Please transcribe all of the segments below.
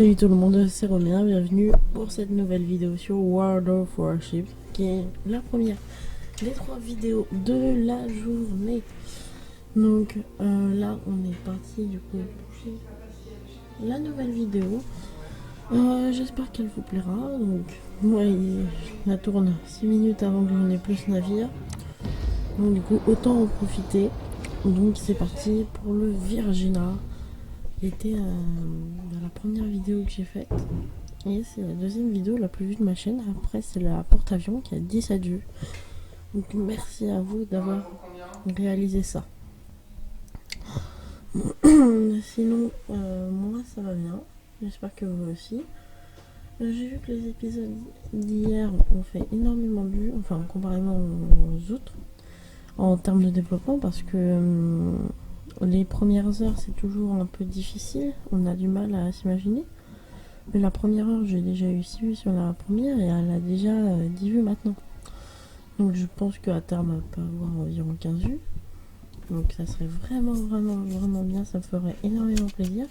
Salut tout le monde, c'est Romain, bienvenue pour cette nouvelle vidéo sur World of Warships, qui est la première des 3 vidéos de la journée. Donc là on est parti du coup pour la nouvelle vidéo. J'espère qu'elle vous plaira. Donc moi je la tourne 6 minutes avant que j'en ai plus navire. Donc du coup autant en profiter. Donc c'est parti pour le Virginia. C'était la première vidéo que j'ai faite et c'est la deuxième vidéo la plus vue de ma chaîne. Après c'est la porte-avions qui a 10 adieux. Donc merci à vous d'avoir réalisé ça. Sinon moi ça va bien, j'espère que vous aussi. J'ai vu que les épisodes d'hier ont fait énormément de vues, enfin comparément aux autres en termes de développement, parce que les premières heures c'est toujours un peu difficile, on a du mal à s'imaginer. Mais la première heure j'ai déjà eu 6 vues sur la première et elle a déjà 10 vues maintenant. Donc je pense qu'à terme elle peut avoir environ 15 vues. Donc ça serait vraiment bien, ça me ferait énormément plaisir.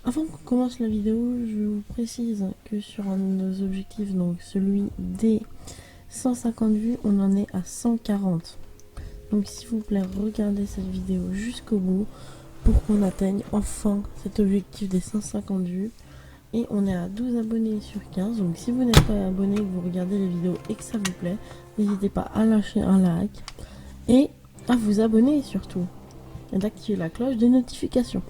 Avant qu'on commence la vidéo, je vous précise que sur un de nos objectifs, donc celui des 150 vues, on en est à 140. Donc s'il vous plaît, regardez cette vidéo jusqu'au bout pour qu'on atteigne enfin cet objectif des 150 vues. Et on est à 12 abonnés sur 15. Donc si vous n'êtes pas abonné, que vous regardez les vidéos et que ça vous plaît, n'hésitez pas à lâcher un like et à vous abonner surtout. Et d'activer la cloche des notifications.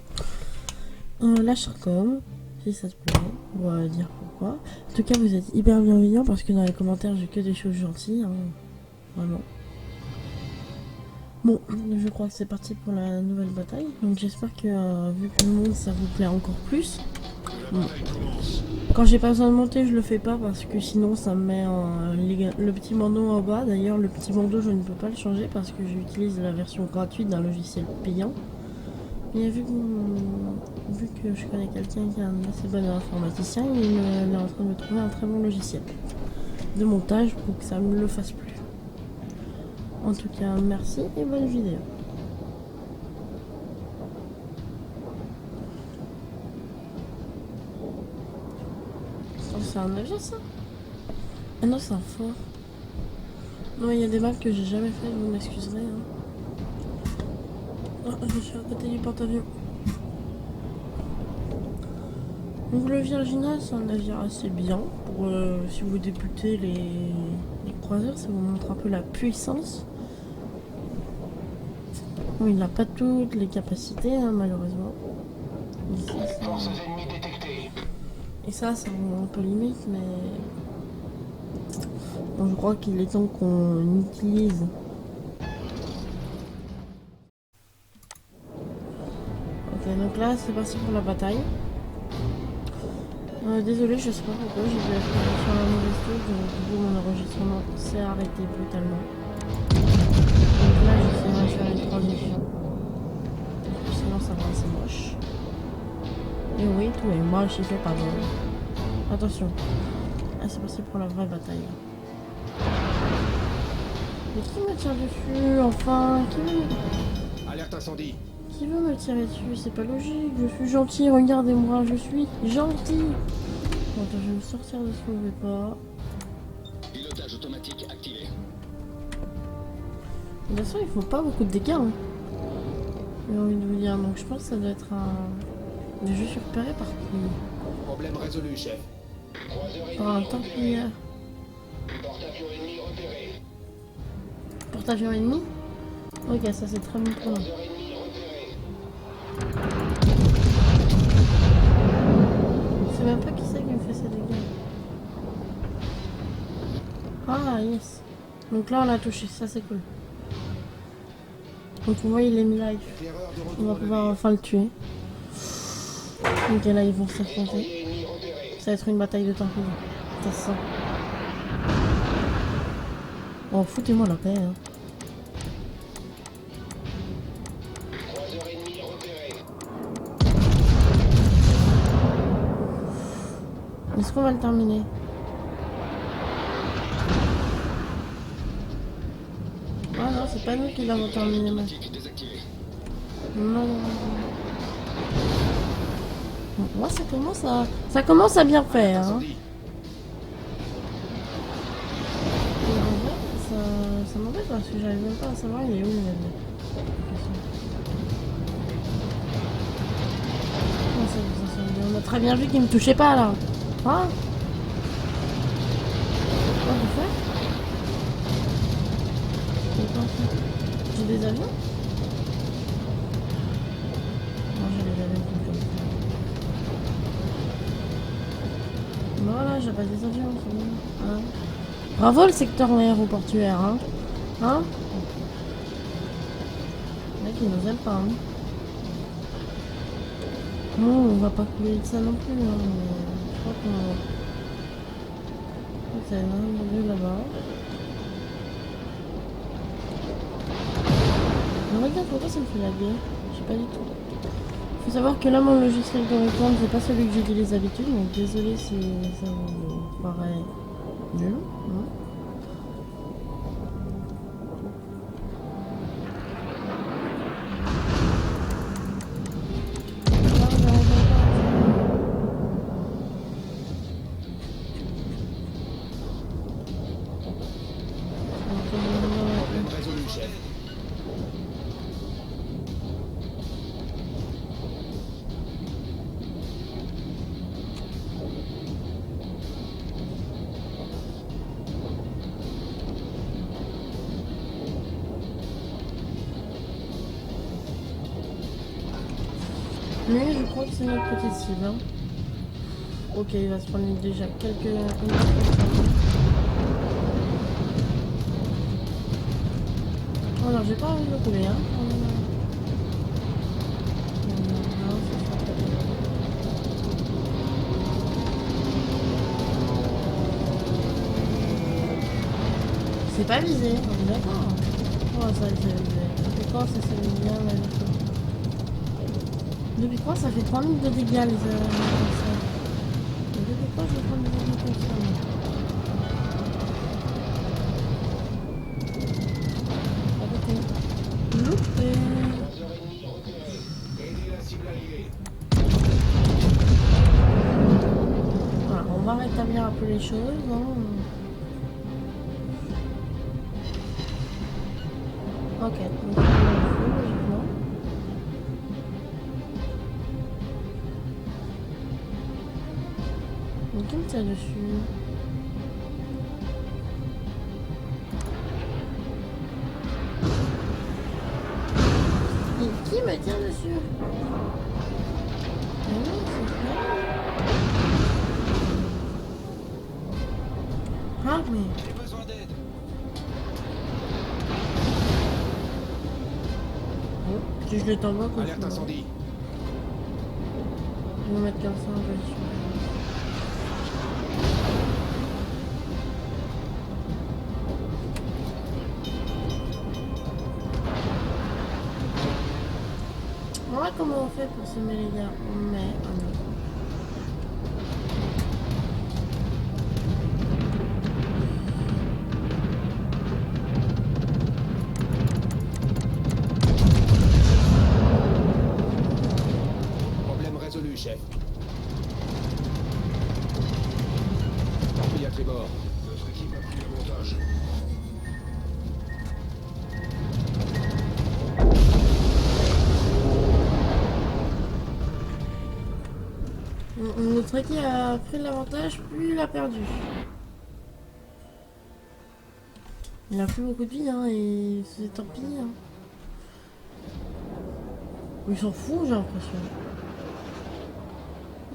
Lâche comme si ça te plaît, on va dire pourquoi. En tout cas vous êtes hyper bienveillants parce que dans les commentaires j'ai que des choses gentilles, hein. Vraiment. Bon, je crois que c'est parti pour la nouvelle bataille. Donc j'espère que vu que le monde ça vous plaît encore plus. Bon. Quand j'ai pas besoin de monter, je le fais pas parce que sinon ça me met le petit bandeau en bas. D'ailleurs, le petit bandeau, je ne peux pas le changer parce que j'utilise la version gratuite d'un logiciel payant. Et vu que je connais quelqu'un qui est un assez bon informaticien, il est en train de me trouver un très bon logiciel de montage pour que ça me le fasse plus. En tout cas, merci et bonne vidéo. Oh, c'est un navire ça? Ah non, c'est un fort. Non, il y a des maps que j'ai jamais fait, vous m'excuserez. Hein. Oh, je suis à côté du porte-avions. Donc le Virginia, c'est un navire assez bien pour si vous débutez les croiseurs, ça vous montre un peu la puissance. Bon, il n'a pas toutes les capacités, hein, malheureusement. Et ça, c'est un peu limite, mais bon, je crois qu'il est temps qu'on utilise. Ok, donc là, c'est parti pour la bataille. Désolé, je sais pas pourquoi, j'ai dû appuyer sur la mauvaise touche, donc du coup mon enregistrement s'est arrêté brutalement. Donc là, j'essaierai de faire une transition. Sinon, ça va, c'est moche. Et oui, tout est moche, il fait pas bon. Attention. Ah, c'est parti pour la vraie bataille. Mais qui me tire dessus, enfin? Alerte incendie. Qui veut me tirer dessus? C'est pas logique, je suis gentil, regardez-moi, je suis gentil. Attends, je vais me sortir de ce mauvais pas. Pilotage automatique activé. De toute façon, il faut pas beaucoup de dégâts. Hein. J'ai envie de vous dire, donc je pense que ça doit être un. Je suis repéré par qui? Problème résolu, chef. Par un templier. Porte-avions ennemi repéré. Porte-avions ennemi? Ok, ça c'est très bon pour nous. Je sais même pas qui c'est qui me fait ces dégâts. Ah, yes. Donc là, on l'a touché, ça c'est cool. Donc moi, il est mis live. On va pouvoir enfin le tuer. Ok, là, ils vont s'affronter. Ça va être une bataille de templiers. Ça se sent. Oh, foutez-moi la paix, hein. Est-ce qu'on va le terminer? Ah non, c'est pas nous qui l'avons terminé, mais... Non. Bon, moi, ça commence à bien faire. Hein. Incendie. Et en vrai, ça m'embête parce que j'arrive même pas à savoir il est où le navire. Non, on a très bien vu qu'il me touchait pas là. Hein? Quoi vous faites? J'ai des avions? Non, j'ai des avions comme ça. Voilà, j'ai pas des avions, c'est bon. Hein? Bravo le secteur aéroportuaire, hein? Hein? Le mec, il nous aime pas, hein? Non, on va pas couler de ça non plus, hein. Je crois qu'on... C'est un lieu là-bas. Mais regarde, pourquoi ça me fait laguer? Je sais pas du tout. Faut savoir que là, mon logiciel de retourne, c'est pas celui que j'utilise d'habitude, donc désolé si ça vous paraît nul. Hein. Problème résolu, chef. Mais je crois que c'est notre petite cible. Hein. Ok, il va se prendre déjà quelques... Alors, j'ai pas envie de le couler, hein. C'est pas visé, on est d'accord. Oh, ça c'est visé. Depuis quand ça s'est visé bien là, depuis quand ça fait 3 minutes de dégâts les comme ça? Depuis quand je vais prendre des dégâts comme ça? Arrêtez. Loupé. 11h30 repéré. Aidez la cible alliée. Voilà, on va rétablir un peu les choses. Hein. Ok, donc on a le feu, logiquement. Donc qui me tire dessus? Et qui me tire dessus? Mais non, c'est pas... Ah mais... J'ai besoin d'aide. Bon, si je l'étends pas comme Alerte ça. incendie. Je vais me mettre comme ça un peu dessus. Voilà comment on fait pour semer les gars. On met un autre. Problème résolu, chef. Torpille à tribord. Notre équipe a pris l'avantage. Notre équipe a pris l'avantage, puis il a perdu. Il a plus beaucoup de vie, hein, et c'est tant pis. Hein. Il s'en fout, j'ai l'impression.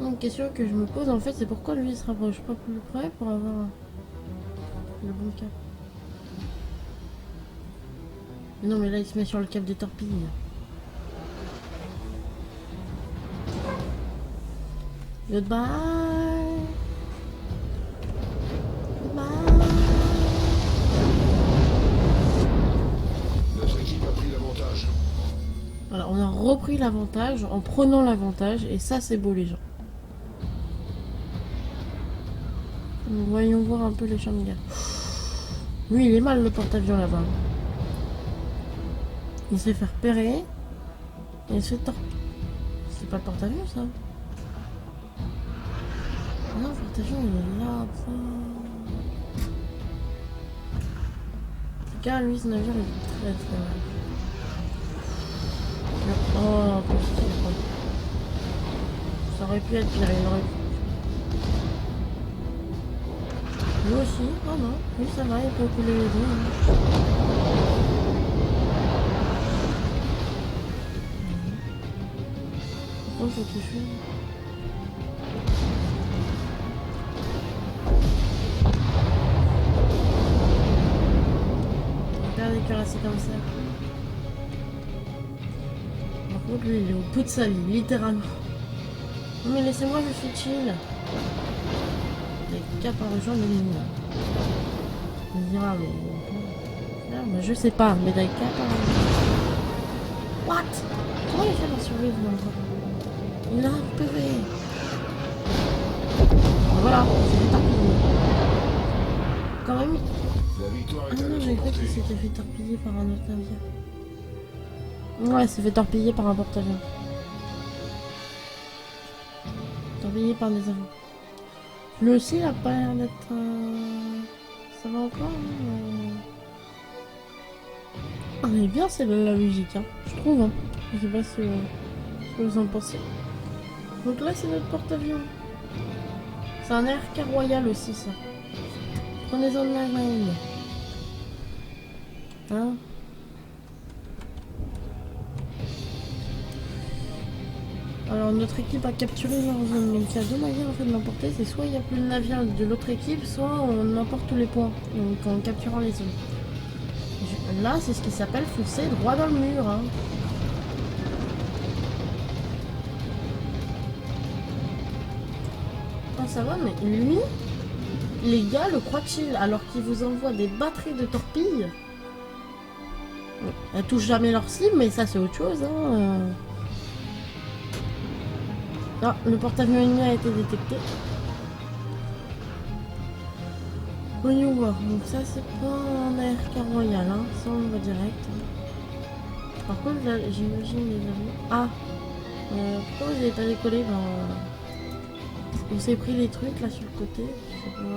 Une question que je me pose, en fait, c'est pourquoi lui il se rapproche pas plus près pour avoir le bon cap. Mais non, mais là, il se met sur le cap des torpilles. Goodbye. Goodbye. Notre équipe a pris l'avantage. Voilà, on a repris l'avantage en prenant l'avantage, et ça, c'est beau, les gens. Voyons voir un peu les champs de guerre. Lui, il est mal, le porte-avions, là-bas. Il s'est fait repérer. Et il se fait torpiller. C'est pas le porte-avions, ça. porte-avions il est là. En tout cas, lui, ce navire il est très très mal. Oh, comme si c'était pas. Ça aurait pu être pire, il aurait pu. Lui aussi, oh non, lui ça va, il peut couler les deux. Hein. Par contre, faut que tu fuis. Regarde les cuirassés comme ça. Par contre, lui, il est au bout de sa vie, littéralement. Non mais laissez-moi, je suis chill. Les cas par les gens, il est nul. Il me dira, mais... Ah, mais je sais pas, mais les cas par... What? Comment il fait pour survivre encore? Il a un PV. Voilà, c'est éparpillé. Quand même... La victoire Ah est à non, notre j'ai cru portée. qu'il s'était fait torpiller par un autre navire. Ouais, il s'est fait torpiller par un porte-avions. Torpillé par des avions. Lui aussi, il a pas l'air d'être... Ça va encore hein, On est bien, c'est la musique, hein. Je trouve. Hein. Je sais pas ce que vous en pensez. Donc là, c'est notre porte-avions. C'est un RK Royal aussi, ça. Prenez-en de la main. Hein? Alors notre équipe a capturé leur zone, donc il y a deux manières en fait de l'emporter, c'est soit il n'y a plus de navire de l'autre équipe, soit on emporte tous les points, donc en capturant les zones. Là c'est ce qui s'appelle foncer droit dans le mur. Hein. Ah ça va, mais lui, les gars le croient chill, alors qu'ils vous envoient des batteries de torpilles. Elles touchent jamais leur cible, mais ça c'est autre chose. Hein. Ah, le porte-avions ennemi a été détecté. Voyons voir, donc ça c'est pas un ARK Royal, hein. Ça on va direct. Par contre là j'imagine les avions. Ah pourquoi vous n'avez pas décollé on s'est pris les trucs là sur le côté. C'est pour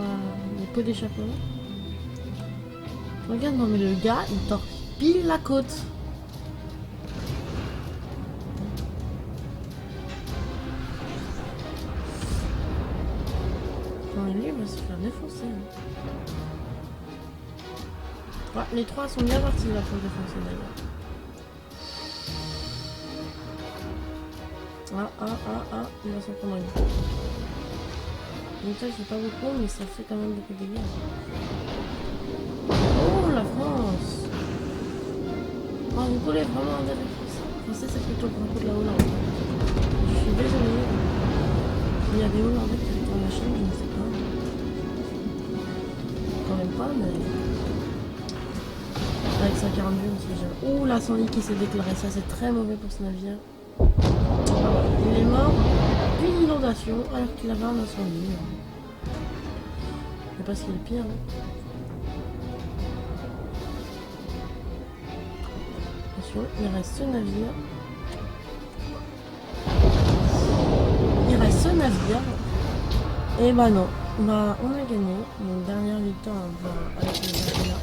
les pots d'échappement. Regarde, non mais le gars il torpille la côte. Lui, il va se faire défoncer. Ouais, les trois sont bien partis là pour le défoncer d'ailleurs. Il va s'en prendre une. Donc ça, j'ai pas beaucoup, mais ça fait quand même beaucoup de dégâts. Oh, la France! Oh, vous collez vraiment un navire français. Français, c'est plutôt le grand coup de la Hollande. Je suis désolée. Il y a des Hollandais qui sont dans la chaîne, je ne sais pas. Quand même pas, mais... Avec sa 42, on sait jamais. Ouh, l'incendie qui s'est déclaré, ça c'est très mauvais pour ce navire. Il est mort d'une inondation alors qu'il avait un incendie. Je sais pas ce qui est le pire. Hein. Attention, il reste ce navire. Il reste ce navire. Et bah non. Bah, on a gagné. Donc, dernière victoire avec les navires.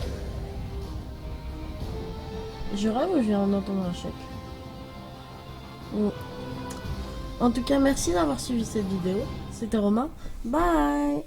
Je rêve ou je viens d'entendre un chèque. Bon. En tout cas, merci d'avoir suivi cette vidéo. C'était Romain. Bye!